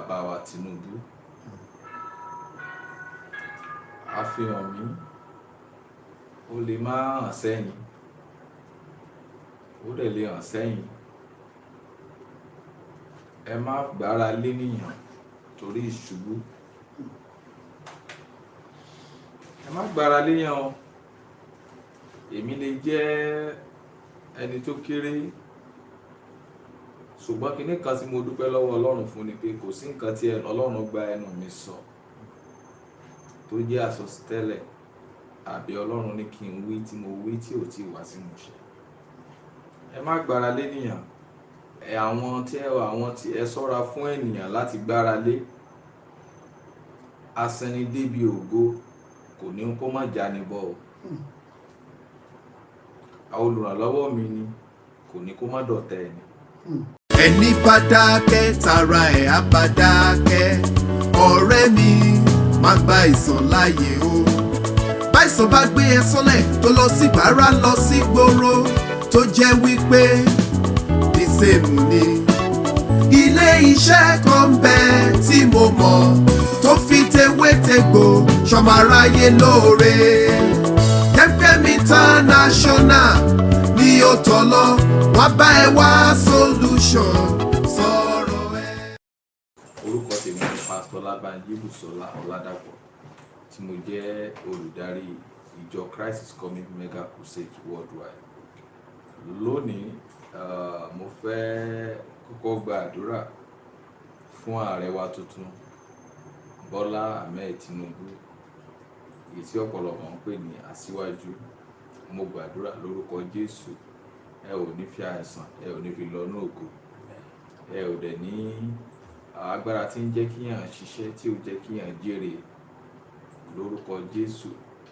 bàbá wa Tinubu àfihàn mi ó lè má hàn sẹ́yìn, ó dẹ̀ lè hàn sẹ́yìn. Ẹ má gbára lé níyàn torí ìṣubú. Ẹ má gbára léyàn o. Èmi lè jẹ́ ẹni tó kéré, ṣùgbọ́n kinní kan tí mo dúpẹ́ lọ́wọ́ Ọlọ́run fún ni pé kò sí nǹkan tí Ọlọ́run gba ẹnu mi sọ tó jẹ́ àsọtẹ́lẹ̀ àbí Ọlọ́run ní kí n wí tí mo wí tí ò tí wá sí ìmúṣẹ. Ẹ má gbára lé níyàn. Àwọn tí ẹ ṣọ́ra fún ènìyàn láti gbára lé. Asẹni débi ògo kò ní kó má jáni bọ́ o. Àwọn olùrànlọ́wọ́ mi ni kò ní kó má dọ̀tá ẹni. Ẹni bá dákẹ́ tara ẹ̀ á bá dákẹ́. Ọ̀rẹ́ mi má gba ìsàn láàyè o. Báìsàn bá gbé ẹ sọ́lẹ̀ tó lọ sí bàárà lọ sí gbòòrò tó jẹ́ wípé ní sèmù ni. Ilé iṣẹ́ kan bẹ tí mo mọ̀ tó fi tewétegbò ṣọmọ aráyé lóore. Kẹ́mi international ni ó tọ́ lọ, wọ́n bá ẹ wá solution sọ̀rọ̀ ẹ. Orúkọ tèmi ni Pasito Olabanji Ọládàpọ̀ tí mo jẹ́ olùdarí ìjọ Christ is Coming Mega Crusade Worldwide. Lónìí mo fẹ́ kọ́kọ́ gba àdúrà fún ààrẹ wa tuntun Bọ́lá Ahmed Tinubu, èyí tí ọ̀pọ̀lọpọ̀ ń pè ní aṣíwájú. Mo gbàdúrà lórúkọ Jésù, ẹ ò ní fi àìsàn, ẹ ò ní fi lọ ní ògo, ẹ ò dẹ̀ ní agbára tí ń jẹ́ kíyàn ṣiṣẹ́ tí ó jẹ́ kíyàn jèrè. Lórúkọ Jésù,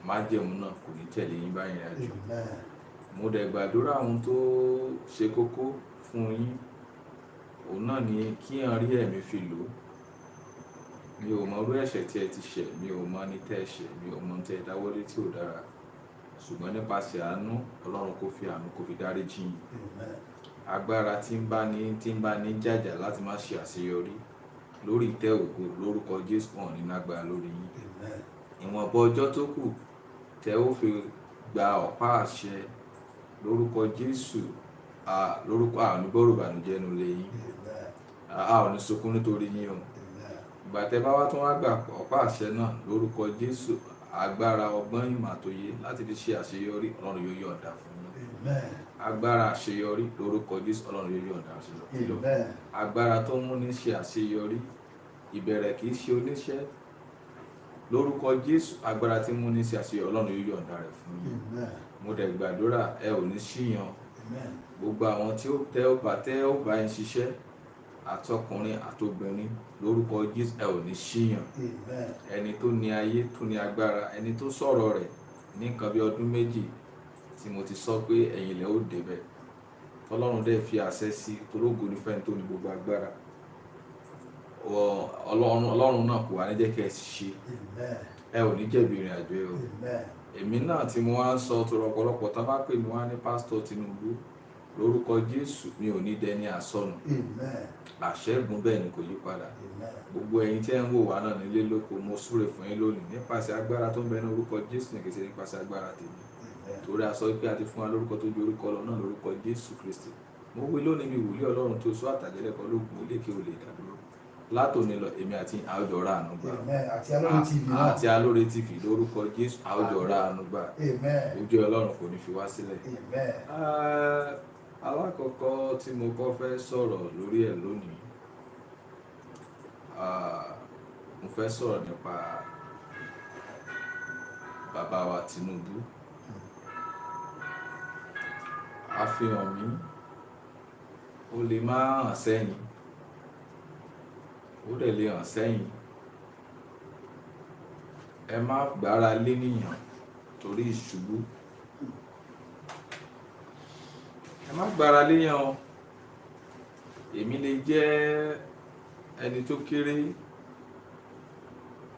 májẹ̀mú náà kò ní tẹ̀lé yín báyìí àjò. Mo dẹ̀ gbàdúrà ohun tó ṣe kókó fún yín, òun náà ni kíyàn rí ẹ̀mí fi lò. Mi ò mọ irú ẹ̀ṣẹ̀ tí ẹ ti ṣẹ̀, mi ò mọ ní tẹ́ ṣẹ̀, mi ò mọ tẹ́ dáwọ́lé tí ò dára, ṣùgbọ́n nípasẹ̀ àánú Ọlọ́run kó fi àánú kó fi dáríjì yín. Agbára tí ń bá ní jàjà láti má ṣe àṣeyọrí lórí ìtẹ́ ògo lórúkọ Jésù hàn ní lágbára lórí yín. Ìwọ̀nba ọjọ́ tó kù tẹ́ ó fi gba ọ̀pá àṣẹ lórúkọ Jésù, lórúkọ àánú gbọ́rọ̀ ìbànújẹ́ nínú ilé yín. A ò ní sunkún nítorí yín o. Ìgbà tẹ́ bá wá tún wá gbà ọ̀pá àṣẹ náà lórúkọ Jésù, agbára ọgbọ́n ìmọ̀ àtòyé láti fi ṣe àṣeyọrí Ọlọ́run yóò yọ̀ǹda fún yín. Agbára àṣeyọrí lórúkọ Jésù Ọlọ́run yóò yọ̀ǹda fún yín. Agbára tó mú ní ṣe àṣeyọrí, ìbẹ̀rẹ̀ kì í ṣe oníṣẹ́. Lórúkọ Jésù, agbára tí mú ní ṣe àṣeyọrí Ọlọ́run yóò yọ̀ǹda rẹ̀ fún yín. Mo dẹ̀ gbàdúrà ẹ ò ní ṣìyàn. Gbogbo àwọn tí ó tẹ́ ó bá ń ṣiṣẹ́, àtọkùnrin àtobìnrin, lórúkọ Jésù ẹ ò ní ṣìyàn. Ẹni tó ní ayé tó ní agbára, ẹni tó sọ̀rọ̀ rẹ̀ ní nǹkan bí ọdún méjì tí mo ti sọ pé ẹ̀yin lẹ ó débẹ̀. Ọlọ́run dẹ̀ fi àṣẹ sí torógo ní fẹ́ni tó ní gbogbo agbára. Ọlọ́run náà kò wá ní jẹ́ kí ẹ ṣe, ẹ ò ní jẹ̀bi ìrìn àjò ẹ o. Èmi náà tí mo wá ń sọ tó ọ̀pọ̀lọpọ̀ tá bá pè mí wá ní Pasito Tinubu, lórúkọ Jésù mi ò ní dẹni àsọnù. Àṣẹ́gun bẹ́ẹ̀ ni kò yí padà. Gbogbo ẹ̀yin tí ẹ ń wò wá náà nílé lóko, mo súre fún yín lónìí nípasẹ̀ agbára tó ń bẹ ní orúkọ Jésù, ní kìí ṣe nípasẹ̀ agbára tèmi. Torí a sọ pé a ti fún wa lórúkọ tó ju orúkọ lọ náà, lórúkọ Jésù Kristi. Mo wí lónìí bí wòlíì Ọlọ́run tó sọ àtàgẹ́lẹ̀ kan lóògùn ilé kí o lè dádúró. Látòní lọ èmi àti àwùjọ ra àánú gbà. Àti Alóore TV lórúkọ Jésù àwùjọ ra àánú gbà. Ojú Ọlọ́run kò ní fi wá sílẹ̀. Alákọ̀ọ́kọ́ tí mo kọ́ fẹ́ sọ̀rọ̀ lórí ẹ̀ lónìí, mo fẹ́ sọ̀rọ̀ nípa bàbá wa Tinubu. Àfihàn mi ó lè má hàn sẹ́yìn, ó dẹ̀ lè hàn sẹ́yìn. Ẹ má gbára lé níyàn torí ìṣubú. Ẹ má gbára léyàn o. Èmi lè jẹ́ ẹni tó kéré,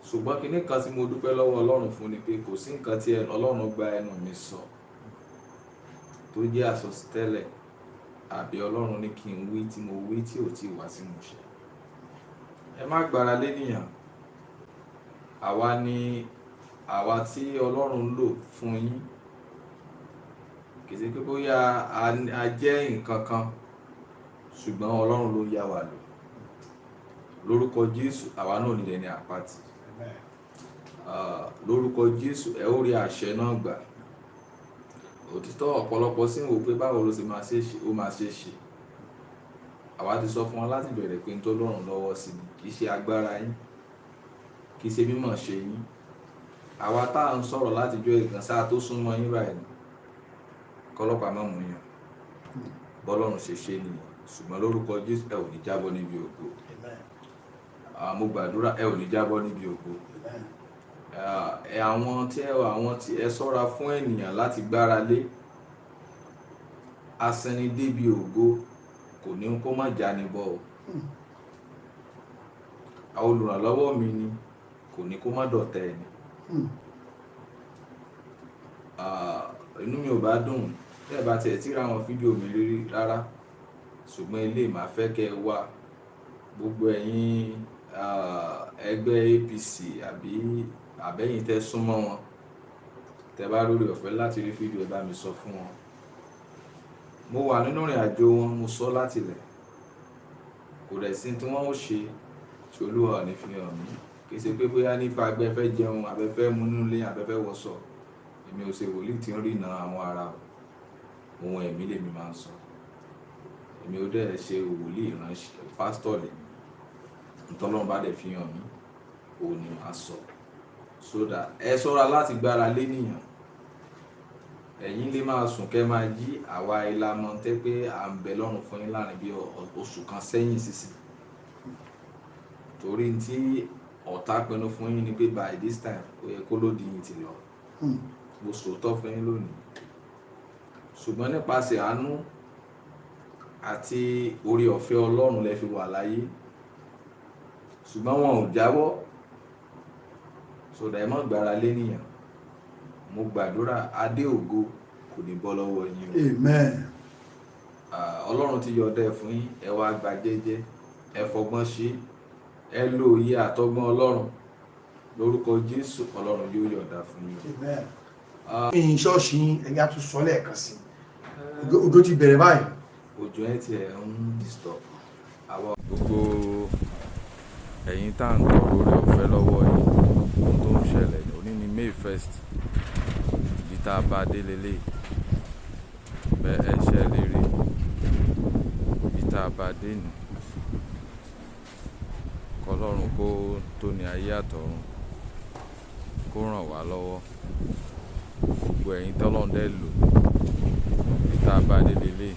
ṣùgbọ́n kinní kan tí mo dúpẹ́ lọ́wọ́ Ọlọ́run fún ni pé kò sí nǹkan tí Ọlọ́run gba ẹnu mi sọ tó jẹ́ àsọtẹ́lẹ̀ àbí Ọlọ́run ní kí n wí tí mo wí tí ò tí wá sí ìmúṣẹ. ẹ má gbára lé nìyàn. Àwa tí Ọlọ́run ń lò fún yín. Kì í ṣe pé bóyá a jẹ́ nǹkan kan, ṣùgbọ́n Ọlọ́run ló yá wa lò. Lórúkọ Jésù àwa náà nílẹ̀ ní àpáti. Lórúkọ Jésù ẹ ó rí àṣẹ náà gbà. Òtítọ́ ọ̀pọ̀lọpọ̀ sì ń wò pé báwo ló ṣe máa ṣe ṣe, ó máa ṣe ṣe. Àwa ti sọ fún wọn láti bẹ̀rẹ̀ pé n tó lọ́rùn lọ́wọ́ sí ni, kì í ṣe agbára yín, kì í ṣe mímọ̀ ṣe yín. Àwa tá à ń sọ̀rọ̀ láti jọ ìgbọ̀n sáà tó súnmọ́ yín báyìí kọ́lọ́pàá má mú yàn. Bọ́lọ́run ṣe ṣe nìyẹn. Ṣùgbọ́n lórúkọ Jésù ẹ ò ní jábọ́ níbi ògo. Mo gbàdúrà ẹ ò ní jábọ́ níbi ògo. Àwọn tí ẹ ṣọ́ra fún ènìyàn láti gbára lé, asẹni débi ògo kò ní kó má jáni bọ́ o. Àwọn olùrànlọ́wọ́ mi ni kò ní kó má dọ̀tẹ̀ ẹni. Inú mi ò bá dùn tẹ́ ẹ bá tiẹ̀ tí ra àwọn fídíò mi rírí rárá, ṣùgbọ́n ilé màá fẹ́ kẹ́ ẹ wà gbogbo ẹ̀yin ẹgbẹ́ APC àbẹ́yìn tẹ́ súnmọ́ wọn, tẹ́ bá lórí ọ̀fẹ́ láti rí fídíò ẹ bá mi sọ fún wọn. Mo wà nínú ìrìn àjò wọn, mo sọ láti ilẹ̀, kò rẹ̀ sí tí wọ́n ó ṣe tí Olúwa ò ní fi hàn mí. Kì í ṣe pé bóyá nípa agbẹ́fẹ́ jẹun, abẹ́fẹ́ múnú lé, abẹ́fẹ́ wọṣọ. Èmi ò ṣe wòlíì tí ń rìnà àwọn ara ohun ẹ̀mí lèmi máa ń sọ. Èmi ò dẹ̀ ṣe wòlíì ìránṣẹ́ pásítọ̀ lèmi. Ntọ́lọ́run bá dẹ̀ fi hàn mí, òun ni màá sọ. So that ẹ ṣọ́ra láti gbára lé nìyàn. Ẹ̀yin lè máa sùn kẹ́ máa jí, àwa ìlànà tẹ́ pé à ń bẹ lọ́run fún yín láàrin bí oṣù kan sẹ́yìn sísìn. Torí tí ọ̀tá pinnu fún yín ni pé by this time ó yẹ kó lódì yín ti lọ. Mo sòótọ́ fún yín lónìí. Ṣùgbọ́n nípasẹ̀ àánú àti oore ọ̀fẹ́ Ọlọ́run lẹ fi wà láyé. Ṣùgbọ́n wọn ò jáwọ́. So that ẹ má gbára lé nìyàn. Mo gbàdúrà adé ògo kò ní bọ́ lọ́wọ́ yín o. Amen. Ọlọ́run ti yọ̀ọ̀da ẹ̀ fún yín, ẹ wá gba jẹ́jẹ́, ẹ fọgbọ́n ṣe, ẹ lo òye àtọgbọ́n Ọlọ́run. Lórúkọ Jésù Ọlọ́run yóò yọ̀ọ̀da fún yín. Amen. Ṣọ́ọ̀ṣì ẹ̀yà tún sọ lẹ́ẹ̀kan sí. Òjò ti bẹ̀rẹ̀ báyìí. Òjò ẹ̀ tiẹ̀ ń disturb. Gbogbo ẹ̀yin tá à ń tọrọ oore ọ̀fẹ́ lọ́wọ́ yìí, ohun tó ń ṣẹlẹ̀ òní ni May 1st. Ibi tá a bá dé lélẹ̀ bẹ́ẹ̀ ẹ ṣe lérí. Ibi tá a bá dé nù. Kọ́lọ́run kó tó ní ayé àtọ̀run kó ràn wá lọ́wọ́. Gbogbo ẹ̀yin tọ́lọ́run dẹ̀ lò. Ibi tá a bá dé lélẹ̀.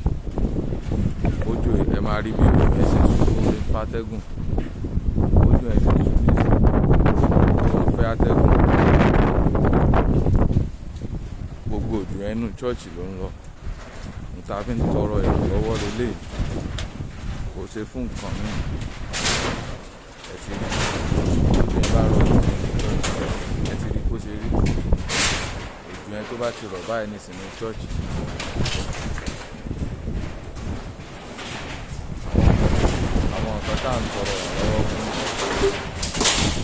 Ojú ẹ máa rí bí omi ẹsẹ̀ sùn ní fàtẹ́gùn. Ojú ẹsẹ̀ sùn ní ìsìn fẹ́ àtẹ́gùn. Gbogbo òjò ẹnu chọ́ọ̀chì ló ń lọ. Níta fi ń tọrọ ìrànlọ́wọ́ lélẹ̀. Kò ṣe fún nǹkan mi. Ẹ ti rí òjò ẹ bá rọ̀ ẹ ti rí kó ṣe rí. Òjò ẹ tó bá ti rọ̀ báyìí ní ìsìn chọ́ọ̀chì. Àwọn nǹkan tá à ń tọrọ ìrànlọ́wọ́ fún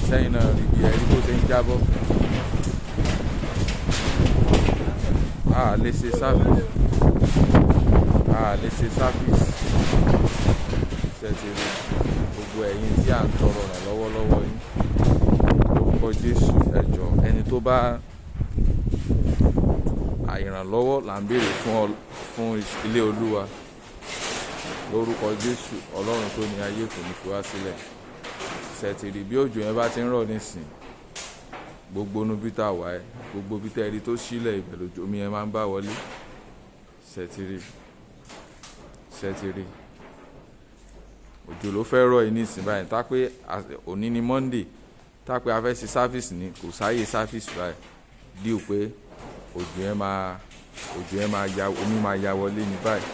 sẹ́yìn náà rí bí ẹ̀rí bó ṣe ń jábọ́. A lè ṣe sáfíìsì. Ṣẹ́tì rí gbogbo ẹ̀yin tí à ń tọrọ ìrànlọ́wọ́ lọ́wọ́ yín. Lórúkọ Jésù ẹ jọ̀ọ́ ẹni tó bá ìrànlọ́wọ́ là ń béèrè fún ilé Olúwa. Lórúkọ Jésù Ọlọ́run tó ní ayé kò ní fi wá sílẹ̀. Ṣẹ́tì rí bí òjò yẹn bá ti ń rọ̀ nísìn, gbogbo inú bí tá wà ẹ́, gbogbo bí tẹ́rí tó sílẹ̀ ibẹ̀ lójó mi yẹn máa ń bá wọlé. Ṣẹ́tì rí òjò ló fẹ́ rọ̀ yìí nísìn báyìí. Tá pé òní ni Monday, tá pé a fẹ́ ṣe sáfíìsì ni kò sáyè sáfíìsì báyìí. Díò pé òjò yẹn máa omi máa ya wọlé ní báyìí.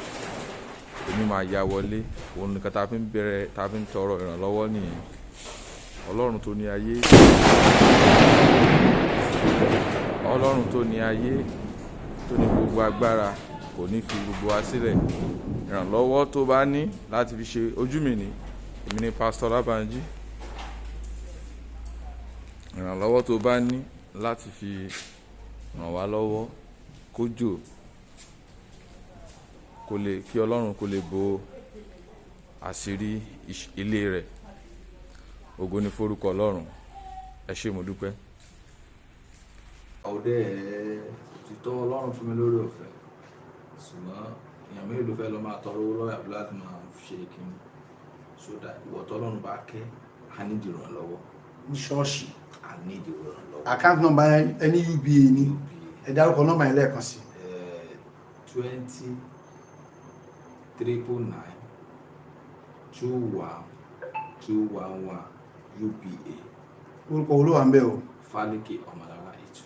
Omi máa ya wọlé. Òun nìkan tá fi ń tọrọ ìrànlọ́wọ́ nìyẹn. Ọlọ́run tó ní ayé tó ní gbogbo agbára kò ní fi gbogbo wa sílẹ̀. Ìrànlọ́wọ́ tó bá ní láti fi ṣe ojú mi ní èmi ní Pasito Olabanji ìrànlọ́wọ́ tó bá ní láti fi ràn wá lọ́wọ́ kójò kí Ọlọ́run kó lè bo àṣírí ilé rẹ̀. Ògo ni forúkọ Ọlọ́run. Ẹ ṣé mo dúpẹ́. ọ̀dẹ́ òtítọ́ Ọlọ́run fún mi lórí ọ̀fẹ́, ṣùgbọ́n èèyàn mélòó ló fẹ́ lọ máa tọrọ owó lọ́wọ́ àbúrò láti máa ṣe kíni, sódà ìwọ tọ́lọ́run bá kẹ́ a ní ìdìrànlọ́wọ́ ní ṣọ́ọ̀ṣì. a ní ìdìrànlọ́wọ́. account number ẹni UBA ni ẹ dárúkọ nọ́mbà yẹn lẹ́ẹ̀kan sí. 20 999 21 211 UBA. orúkọ olówó à ń bẹ̀ o. Fálékè Ọmọlára Ètù.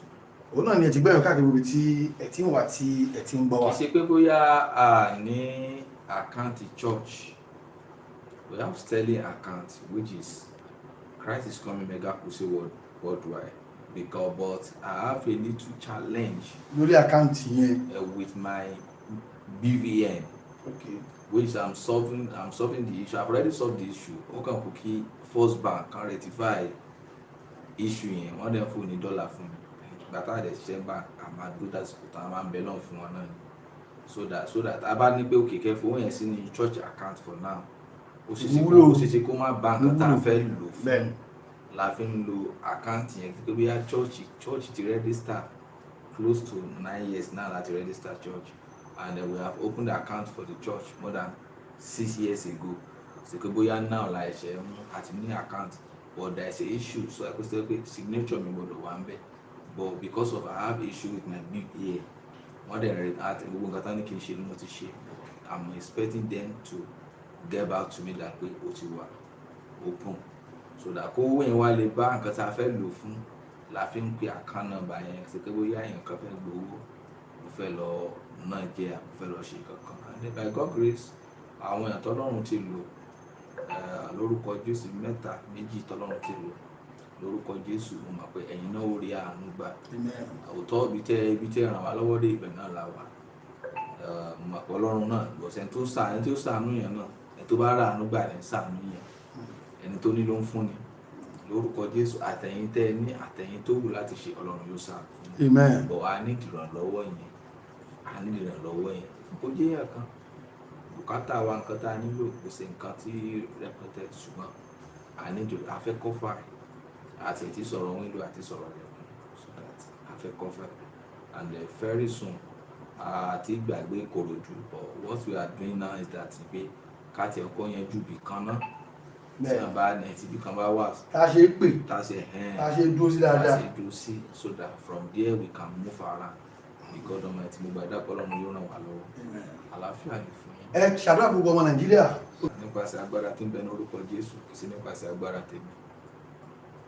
òun náà ni ẹ ti gbẹ̀yàn káàkiri gbogbo tí ẹ ti ń wà tí ẹ ti ń gbọ́ wa. kì í ṣe pé bóyá a ní àkáǹtì church, we have sterling account which is Christ is Coming Mega Crusade worldwide, but I have a little challenge lórí àkáǹtì yẹn. with my BVN, Okay. which I'm solving the issue. I've already solved the issue. Okan Kuki First Bank can rectify issue yẹn. Wọ́n dẹ̀ fún ní $1 fún mi. Bàtà àdẹ̀ ṣiṣẹ́ bank, àmà dúró dásìkò tá a máa ń bẹ lọ́n fún wọn náà ni. So that a bá ní pé òkè kẹfọ́ wọ́n yẹn sí ní church account for now. Ó ṣe ṣe kó má bank tá a fẹ́ lò fún. La fi ń lo àkáǹtì yẹn pé bí a church ti register close to 9 years now láti register church, and we have opened the account for the church more than 6 years ago. So bóyá now la ẹ̀ṣẹ̀ àti ní account, but there is a issue, so I could say signature mi gbọ́dọ̀ wà ń bẹ̀, but because of I have issue with my BPA, wọ́n dẹ̀ rẹ̀ àti gbogbo nǹkan tán ní kí n ṣe ni mo ti ṣe. I'm expecting them to get back to me that pé ó ti wà open, so that kó owó yẹn wá lè bá nǹkan tá a fẹ́ lò fún, la fi ń pe account number yẹn ṣe pé bóyá nǹkan fẹ́ gbowó, mo fẹ́ lọ náà jẹ́ mo fẹ́ lọ ṣe kankan, and by God grace àwọn èèyàn tọ́lọ́run ti lò lórúkọ Jésù méjì tọ́lọ́run ti lò lórúkọ Jésù, mo mọ̀ pé ẹ̀yin náà ó rí àánú gbà. Òótọ́ ibi tẹ́ ràn wá lọ́wọ́ dé ibẹ̀ náà la wà. Mo mọ̀ pé Ọlọ́run náà gbọ̀sẹ̀ tó ṣàánú yẹn náà, ẹni tó bá rà àánú gbà ní ṣàánú yẹn, ẹni tó ní ló ń fún ni. Lórúkọ Jésù àtẹ̀yin tẹ́ ní àtẹ̀yin tó wù láti ṣe, Ọlọ́run yóò ṣàánú fún yín. Bọ̀ wá ní ìrànlọ́wọ́ yẹn kó jẹ́ yẹn kan bùkátà wa, nǹkan tá a nílò kò sí nǹkan tí rẹpẹtẹ, ṣùgbọ́n afẹ́kọ́fà àti ti sọ̀rọ̀ wíńdò àti sọ̀rọ̀ lẹ́kùn, so that afẹ́kọ́fà, and very soon àti gbàgbé Ìkòròdú, but what we are doing now is that pé káàtì ọkọ yẹn ju bì kan náà tí wọ́n bá ní ẹtì bí kan bá wà tá a ṣe pè tá a ṣe dúró sí dáadáa, so that from there we can move around. God Almighty, mo gbàdá Ọlọ́run yóò ràn wá lọ́wọ́. Àlàáfíà ni fún yín. ẹ ṣàdúrà fún gbogbo ọmọ Nàìjíríà. Nípasẹ̀ agbára tí ń bẹ ní orúkọ Jésù, kì í ṣe nípasẹ̀ agbára tèmi.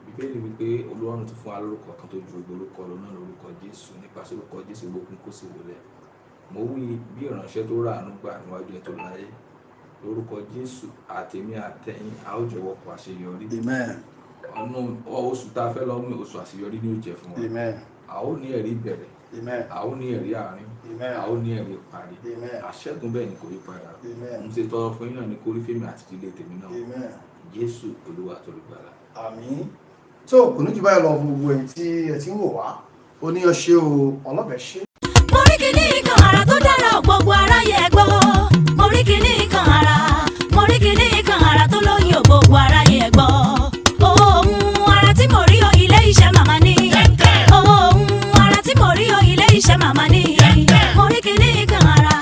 Bíbélì wípé Olúwarun ti fún wa lórúkọ kan tó ju orúkọ lọ náà lórúkọ Jésù. Nípasẹ̀ orúkọ Jésù gbógun kó sì wọlé. Mo wí bí ìránṣẹ́ tó rà àánú gbà níwájú ẹ̀ tó láyé. Lórúkọ Jésù àtèmi àtẹ̀yin a ó jọ̀wọ́ kó àṣeyọrí. Oṣù tá a fẹ́ lọ mú oṣù àṣeyọrí ni ó jẹ́ fún wa. A ó ní ẹ̀rí bẹ̀rẹ̀. A ó ní ẹ̀rí àárín, a ó ní ẹ̀rí parí. Àṣẹ́gun bẹ́ẹ̀ ni kò yí padà. Mo ṣe tọrọ fún yín náà ní kórí fèmí àti ìdílé tèmi náà. Jésù Olúwa tó lùgbàlà. Àmín. tó kò ní jù báyìí lọ fún gbogbo ẹ̀yin tí ẹ ti ń wò wá ó ní ọṣẹ o ọlọ́bẹ̀ ṣe. mo rí kinní kan àrà tó dára gbogbo aráyé ẹ gbọ́, mo rí kinní kan àrà, mo rí kinní kan àrà tó lóyún gbogbo aráyé ẹ gbọ́. Ohun àrà tí mo rí o ilé iṣẹ́ màmá ní. Ohun àrà tí mo rí o ilé iṣẹ́ màmá ní. Mo rí kinní kan àrà,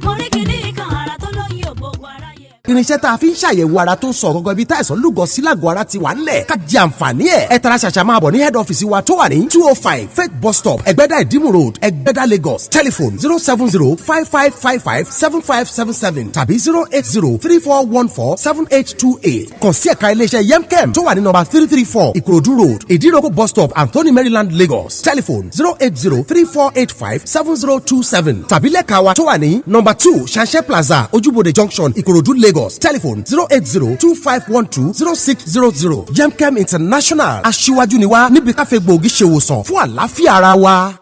mo rí kinní kan àrà tó lóyún gbogbo aráyé. irinṣẹ́ tá a fi ń ṣàyẹ̀wò ara tó ń sọ gangan ibi táìsàn lúgọ sí lágọ̀ọ́ ara ti wà ńlẹ̀ ká jẹ àǹfààní ẹ̀. ẹ tara ṣàṣà máa bọ̀ ní head office wa tó wà ní 205 Faith bus stop Ẹgbẹ́dá Ìdímù road Ẹgbẹ́dá Lagos, telephone 070-5555-7577 tàbí 080-3414-7828. kàn sí ẹ̀ka iléeṣẹ́ Yemkem tó wà ní nọ́mbà 334 Ìkòròdú road Ìdíròkò bus stop Anthony Maryland Lagos, telephone 080-3485-7027 tàbí lẹ́ka wa tó wà ní nọ́mbà 2 Ṣàṣẹ Plaza Ojúbodè junction Ìkòròdú Lagos, telephone 080-2512-0600. Yemkem International aṣíwájú ni wá níbi káfẹ́ gbòógì ṣèwòsàn fún àlàáfíà ara wa.